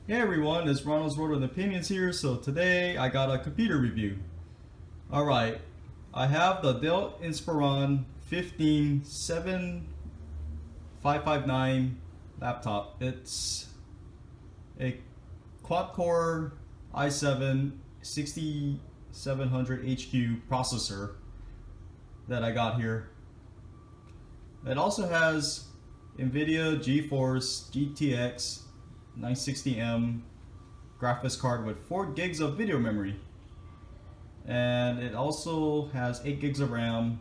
Hey everyone, it's Ronald's World of Opinions here. So today I got a computer review. Alright, I have the Dell Inspiron 15-7559 laptop. It's a quad-core i7 6700 HQ processor that I got here. It also has NVIDIA GeForce GTX 960M graphics card with 4 gigs of video memory, and it also has 8 gigs of RAM,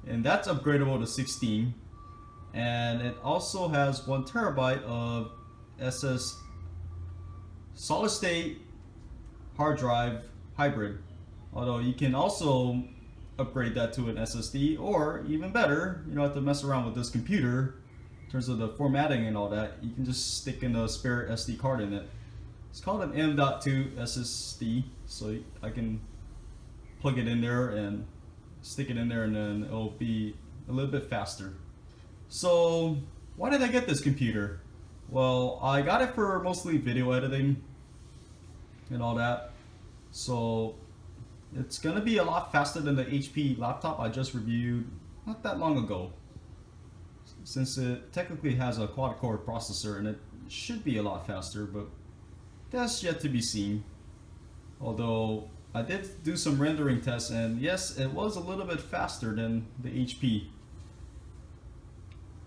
and that's upgradable to 16, and it also has 1 terabyte of solid state hard drive hybrid, although you can also upgrade that to an SSD, or even better, you don't have to mess around with this computer in terms of the formatting and all that. You can just stick in a spare SD card in it. It's called an M.2 SSD, so I can plug it in there and stick it in there, and then it'll be a little bit faster. So why did I get this computer? Well, I got it for mostly video editing and all that, so it's gonna be a lot faster than the HP laptop I just reviewed not that long ago, since it technically has a quad-core processor, and it should be a lot faster, but that's yet to be seen. Although I did do some rendering tests, and yes, it was a little bit faster than the HP.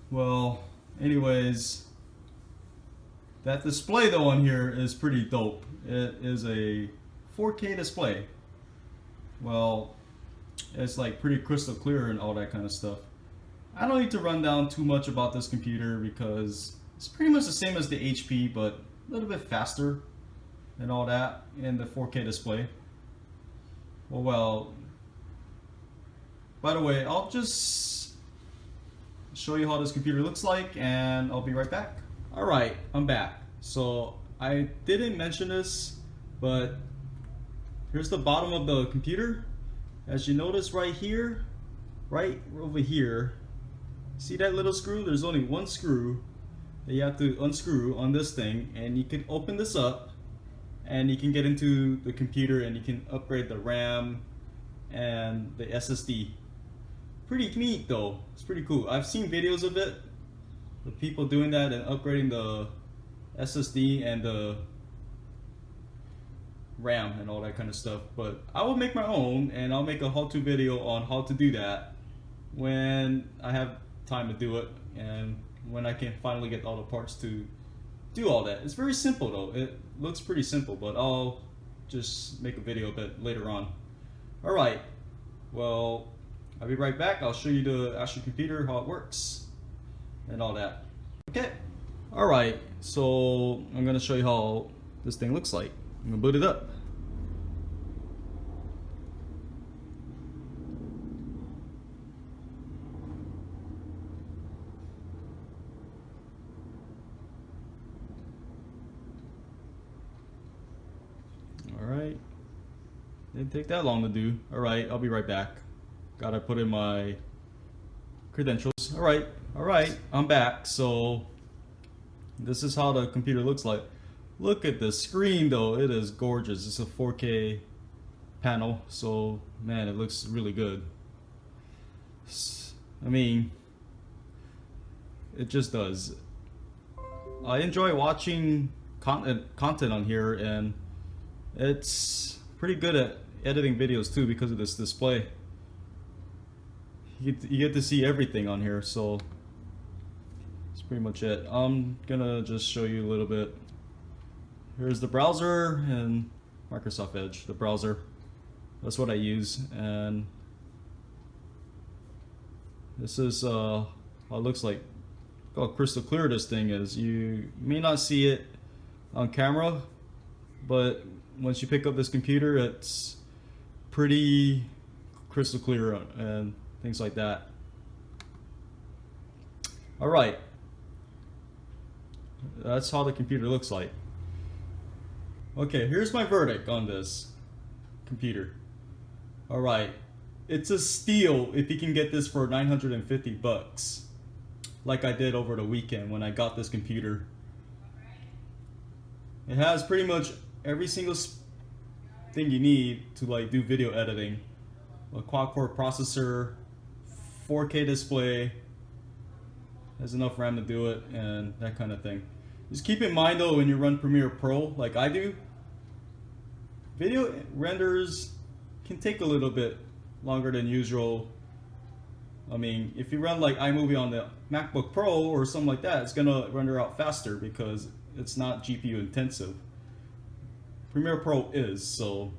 Well, anyways, that display though on here is pretty dope. It is a 4K display. Well, it's like pretty crystal clear and all that kind of stuff. I don't need to run down too much about this computer because it's pretty much the same as the HP, but a little bit faster and all that in the 4K display. Well, by the way, I'll just show you how this computer looks like, and I'll be right back. Alright, I'm back. So I didn't mention this, but here's the bottom of the computer. As you notice right here, right over here, see that little screw? There's only one screw that you have to unscrew on this thing, and you can open this up and you can get into the computer and you can upgrade the RAM and the SSD. Pretty neat though, it's pretty cool. I've seen videos of it, the people doing that and upgrading the SSD and the RAM and all that kind of stuff, but I will make my own, and I'll make a how-to video on how to do that when I have time to do it, and when I can finally get all the parts to do all that. It's very simple though. It looks pretty simple, but I'll just make a video of it later on. Alright, well, I'll be right back. I'll show you the actual computer, how it works and all that. Okay, alright, so I'm gonna show you how this thing looks like. I'm gonna boot it up. Alright, didn't take that long to do. Alright, I'll be right back. Gotta put in my credentials. Alright, I'm back. So this is how the computer looks like. Look at the screen though, it is gorgeous. It's a 4K panel, so man, it looks really good. I mean, it just does. I enjoy watching content on here, and it's pretty good at editing videos too because of this display. You get to see everything on here, so that's pretty much it. I'm gonna just show you a little bit. Here's the browser and Microsoft Edge, the browser. That's what I use, and this is how it looks like. Look how crystal clear this thing is. You may not see it on camera, but once you pick up this computer, it's pretty crystal clear and things like that. Alright, that's how the computer looks like. Okay, here's my verdict on this computer. Alright, it's a steal if you can get this for 950 bucks. Like I did over the weekend when I got this computer. It has pretty much every single thing you need to like do video editing. A quad-core processor, 4K display, has enough RAM to do it, and that kind of thing. Just keep in mind though, when you run Premiere Pro, like I do, video renders can take a little bit longer than usual. I mean, if you run like iMovie on the MacBook Pro or something like that, it's gonna render out faster because it's not GPU intensive. Premiere Pro is, so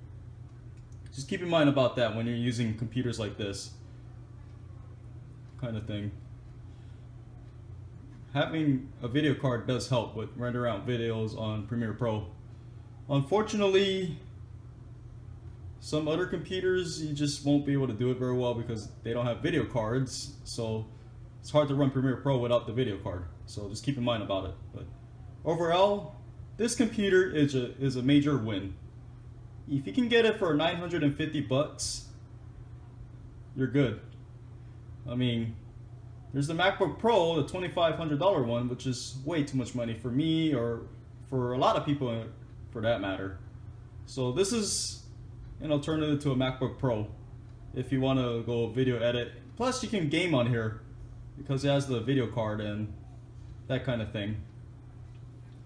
just keep in mind about that when you're using computers like this kind of thing. Having a video card does help with render out videos on Premiere Pro. Unfortunately, some other computers you just won't be able to do it very well because they don't have video cards, so it's hard to run Premiere Pro without the video card. So just keep in mind about it. But overall, this computer is a major win. If you can get it for 950 bucks, you're good. I mean, there's the MacBook Pro, the $2,500 one, which is way too much money for me or for a lot of people for that matter. So this is an alternative to a MacBook Pro if you want to go video edit. Plus you can game on here because it has the video card and that kind of thing.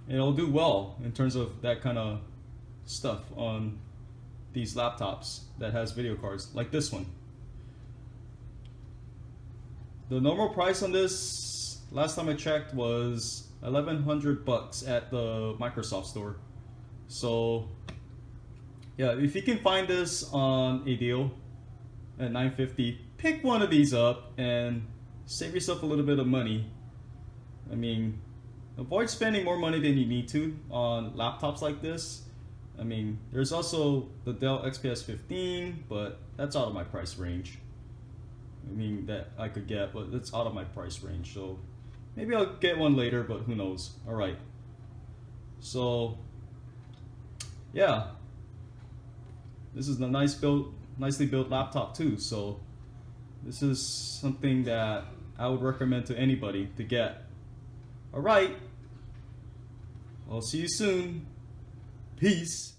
And it'll do well in terms of that kind of stuff on these laptops that has video cards like this one. The normal price on this, last time I checked, was 1,100 bucks at the Microsoft store. So yeah, if you can find this on a deal at $950, pick one of these up and save yourself a little bit of money. I mean, avoid spending more money than you need to on laptops like this. I mean, there's also the Dell XPS 15, but that's out of my price range. I mean, that I could get, but it's out of my price range. So maybe I'll get one later, but who knows. All right. So yeah, this is a nicely built laptop too. So this is something that I would recommend to anybody to get. All right. I'll see you soon. Peace.